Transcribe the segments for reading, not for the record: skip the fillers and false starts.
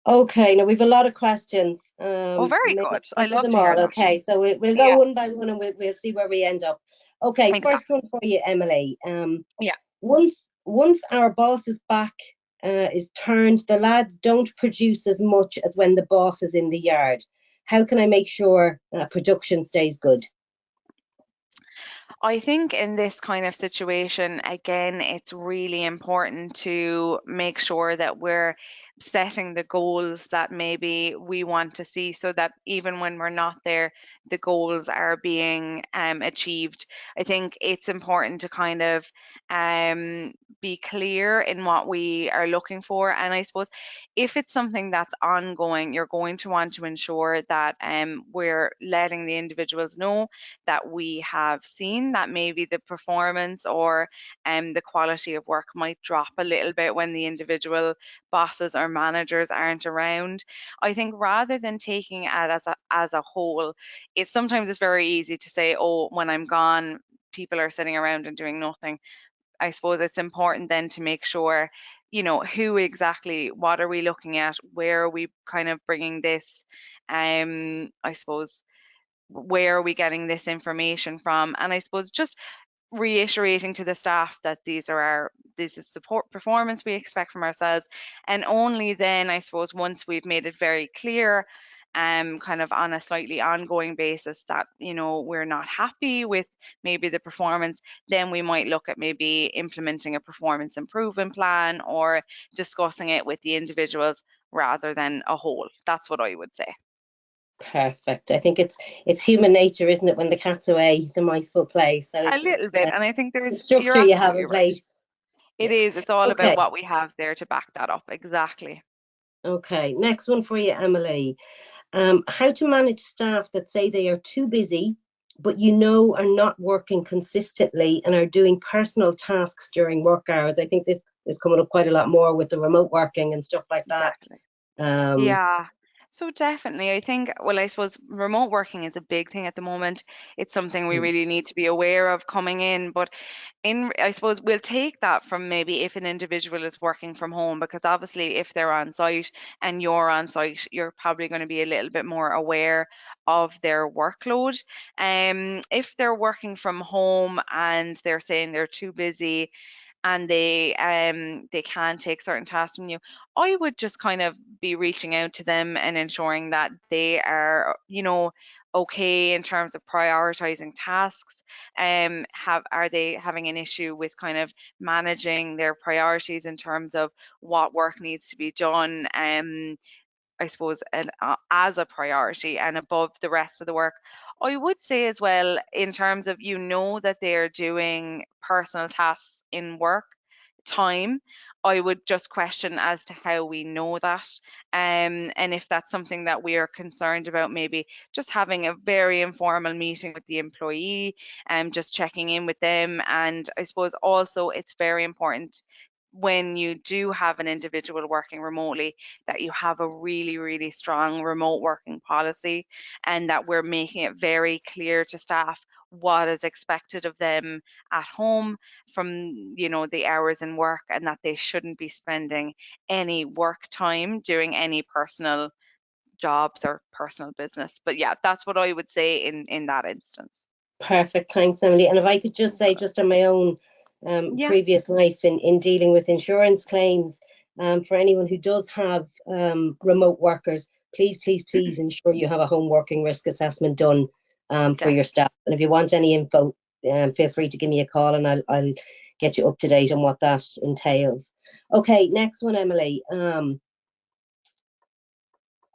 Okay, now we've a lot of questions. Oh, very Maybe good. I get to love them to hear all. that. Okay, so we'll go Yeah, one by one and we'll see where we end up. Okay, first exactly. one for you, Emily. Yeah. Once our boss's back is turned, the lads don't produce as much as when the boss is in the yard. How can I make sure production stays good? I think in this kind of situation, again, it's really important to make sure that we're setting the goals that maybe we want to see so that even when we're not there, the goals are being achieved. I think it's important to kind of be clear in what we are looking for. And I suppose if it's something that's ongoing, you're going to want to ensure that we're letting the individuals know that we have seen that maybe the performance or the quality of work might drop a little bit when the individual bosses or managers aren't around. I think rather than taking it as a whole, it's very easy to say, oh, when I'm gone, people are sitting around and doing nothing. I suppose it's important then to make sure, who exactly, what are we looking at, where are we kind of bringing this, I suppose, where are we getting this information from? And I suppose just reiterating to the staff that this is support performance we expect from ourselves. And only then, I suppose, once we've made it very clear, kind of on a slightly ongoing basis that, we're not happy with maybe the performance, then we might look at maybe implementing a performance improvement plan or discussing it with the individuals rather than a whole. That's what I would say. Perfect. I think it's human nature, isn't it? When the cat's away, the mice will play. So A it's little it's bit. And I think the you're structure you have absolutely in right. place. It Yeah. is. It's all about Okay. what we have there to back that up. Exactly. Okay. Next one for you, Emily. How to manage staff that say they are too busy, but are not working consistently and are doing personal tasks during work hours. I think this is coming up quite a lot more with the remote working and stuff like that. Exactly. Um, Yeah. So definitely, I think, well, I suppose remote working is a big thing at the moment. It's something we really need to be aware of coming in. But I suppose we'll take that from maybe if an individual is working from home, because obviously if they're on site and you're on site, you're probably going to be a little bit more aware of their workload. If they're working from home and they're saying they're too busy, and they can take certain tasks from you, I would just kind of be reaching out to them and ensuring that they are, okay in terms of prioritizing tasks. Have Are they having an issue with kind of managing their priorities in terms of what work needs to be done? I suppose, as a priority and above the rest of the work. I would say as well, in terms of, that they're doing personal tasks in work time, I would just question as to how we know that. And if that's something that we are concerned about, maybe just having a very informal meeting with the employee and just checking in with them. And I suppose also it's very important when you do have an individual working remotely that you have a really, really strong remote working policy and that we're making it very clear to staff what is expected of them at home from, the hours in work, and that they shouldn't be spending any work time doing any personal jobs or personal business. But yeah, that's what I would say in that instance. Perfect. Thanks, Emily. And if I could just say, just on my own Yeah. previous life in dealing with insurance claims, for anyone who does have remote workers, please, please, please ensure you have a home working risk assessment done for your Definitely. staff. And if you want any info, feel free to give me a call and I'll get you up to date on what that entails. Okay, next one, Emily. I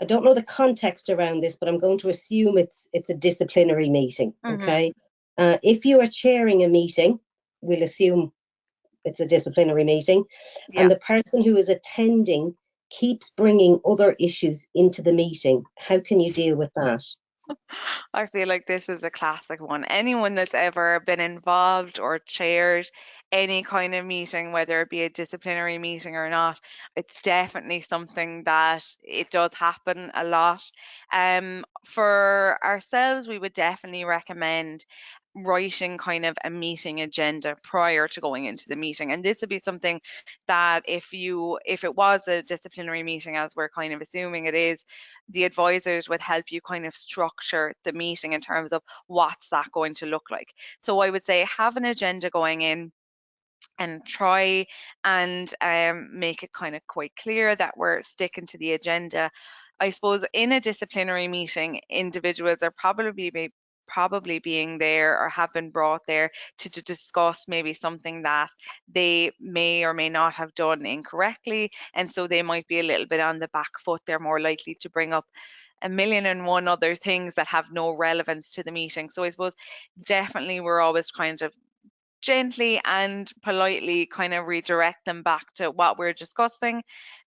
don't know the context around this, but I'm going to assume it's a disciplinary meeting. Hmm. Okay. If you are chairing a meeting, we'll assume it's a disciplinary meeting, Yeah. and the person who is attending keeps bringing other issues into the meeting. How can you deal with that? I feel like this is a classic one. Anyone that's ever been involved or chaired any kind of meeting, whether it be a disciplinary meeting or not, it's definitely something that it does happen a lot. For ourselves, we would definitely recommend writing kind of a meeting agenda prior to going into the meeting. And this would be something that if it was a disciplinary meeting, as we're kind of assuming it is, the advisors would help you kind of structure the meeting in terms of what's that going to look like. So I would say have an agenda going in and try and make it kind of quite clear that we're sticking to the agenda. I suppose in a disciplinary meeting, individuals are probably being there or have been brought there to discuss maybe something that they may or may not have done incorrectly, and so they might be a little bit on the back foot. They're more likely to bring up a million and one other things that have no relevance to the meeting. So I suppose definitely we're always kind of gently and politely kind of redirect them back to what we're discussing,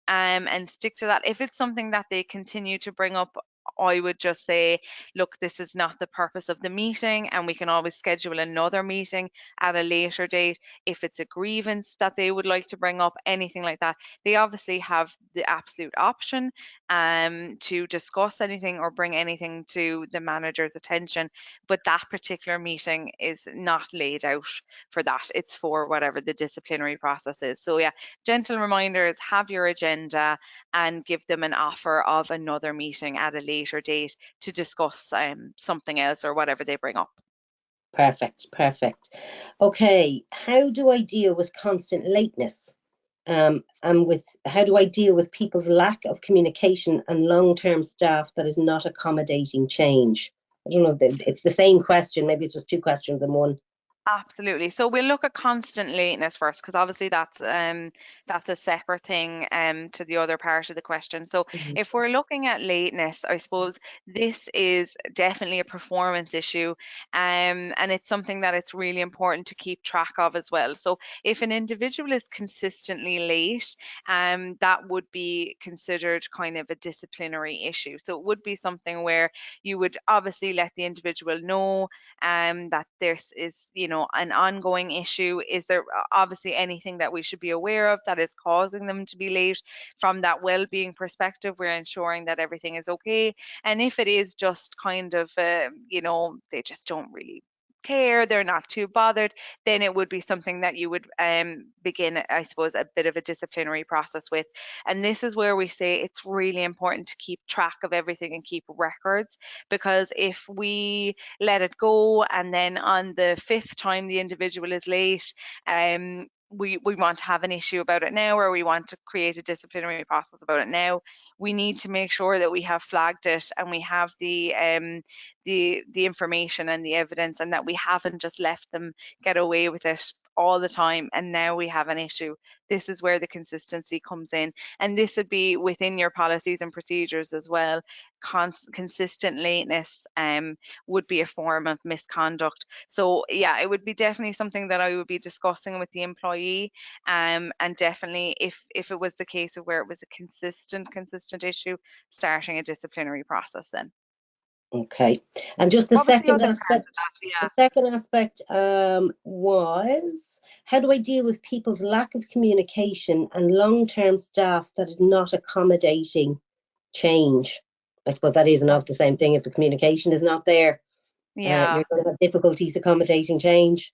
and stick to that. If it's something that they continue to bring up, I would just say, look, this is not the purpose of the meeting, and we can always schedule another meeting at a later date. If it's a grievance that they would like to bring up, anything like that, they obviously have the absolute option to discuss anything or bring anything to the manager's attention. But that particular meeting is not laid out for that. It's for whatever the disciplinary process is. So yeah, gentle reminders, have your agenda, and give them an offer of another meeting at a later date to discuss something else or whatever they bring up. Perfect, perfect. Okay, how do I deal with constant lateness? And with how do I deal with people's lack of communication and long-term staff that is not accommodating change? I don't know if it's the same question, maybe it's just two questions in one. Absolutely. So we'll look at constant lateness first, because obviously that's a separate thing to the other part of the question. So Mhm. if we're looking at lateness, I suppose this is definitely a performance issue, and it's something that it's really important to keep track of as well. So if an individual is consistently late, that would be considered kind of a disciplinary issue. So it would be something where you would obviously let the individual know that this is, an ongoing issue. Is there obviously anything that we should be aware of that is causing them to be late? From that well-being perspective, we're ensuring that everything is okay. And if it is just kind of, they just don't really care, they're not too bothered, then it would be something that you would begin, I suppose, a bit of a disciplinary process with. And this is where we say it's really important to keep track of everything and keep records, because if we let it go and then on the fifth time the individual is late, we want to have an issue about it now, or we want to create a disciplinary process about it now, we need to make sure that we have flagged it and we have the information and the evidence, and that we haven't just left them get away with it all the time and now we have an issue. This is where the consistency comes in, and this would be within your policies and procedures as well. Consistent lateness would be a form of misconduct. So yeah, it would be definitely something that I would be discussing with the employee, and definitely if it was the case of where it was a consistent issue, starting a disciplinary process then. Okay, and just the What was the second other part of aspect, that? Yeah. the second aspect was how do I deal with people's lack of communication and long-term staff that is not accommodating change? I suppose that is not the same thing. If the communication is not there, Yeah. you're going to have difficulties accommodating change.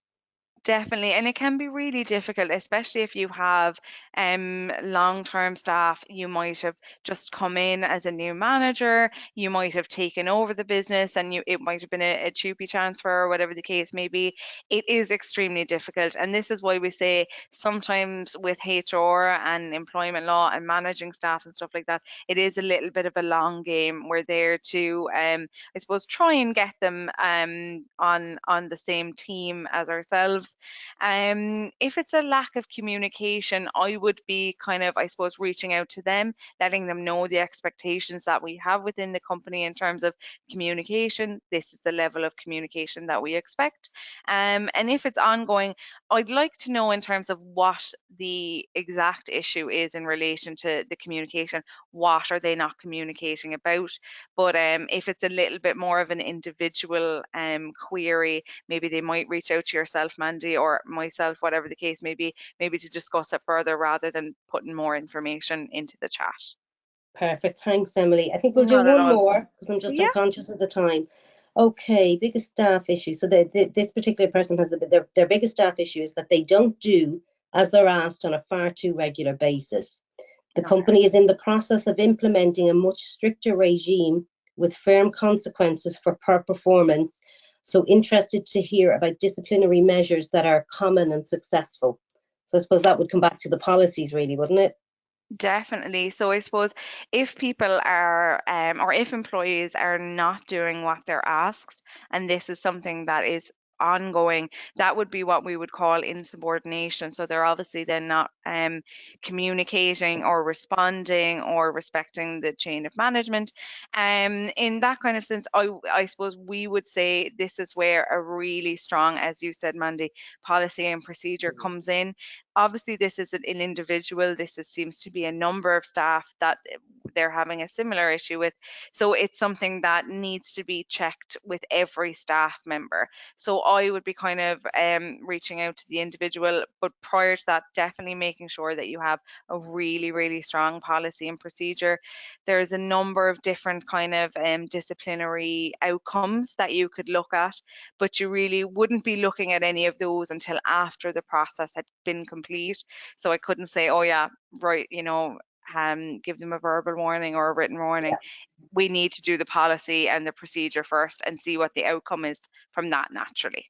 Definitely, and it can be really difficult, especially if you have long-term staff. You might have just come in as a new manager, you might have taken over the business, and it might have been a choopy transfer or whatever the case may be. It is extremely difficult, and this is why we say sometimes with HR and employment law and managing staff and stuff like that, it is a little bit of a long game. We're there to, I suppose, try and get them on the same team as ourselves. If it's a lack of communication, I would be kind of, I suppose, reaching out to them, letting them know the expectations that we have within the company in terms of communication. This is the level of communication that we expect. And if it's ongoing, I'd like to know in terms of what the exact issue is in relation to the communication. What are they not communicating about? But if it's a little bit more of an individual query, maybe they might reach out to yourself, Mandy, or myself, whatever the case may be, maybe to discuss it further rather than putting more information into the chat. Perfect. Thanks, Emily. I think we'll do Not at one all. more because I'm Yeah. conscious of the time. Okay, biggest staff issue. So this particular person has their biggest staff issue is that they don't do as they're asked on a far too regular basis. The Okay. company is in the process of implementing a much stricter regime with firm consequences for poor performance. So interested to hear about disciplinary measures that are common and successful. So I suppose that would come back to the policies really, wouldn't it? Definitely. So I suppose if people are, or if employees are not doing what they're asked, and this is something that is ongoing, that would be what we would call insubordination. So they're obviously then not communicating or responding or respecting the chain of management. In that kind of sense, I suppose we would say this is where a really strong, as you said, Mandy, policy and procedure comes in. Obviously, this isn't an individual. Seems to be a number of staff that they're having a similar issue with. So it's something that needs to be checked with every staff member. So I would be kind of reaching out to the individual, but prior to that, definitely making sure that you have a really, really strong policy and procedure. There's a number of different kind of disciplinary outcomes that you could look at, but you really wouldn't be looking at any of those until after the process had been complete. So I couldn't say, oh yeah, right, give them a verbal warning or a written warning. Yeah. We need to do the policy and the procedure first and see what the outcome is from that naturally.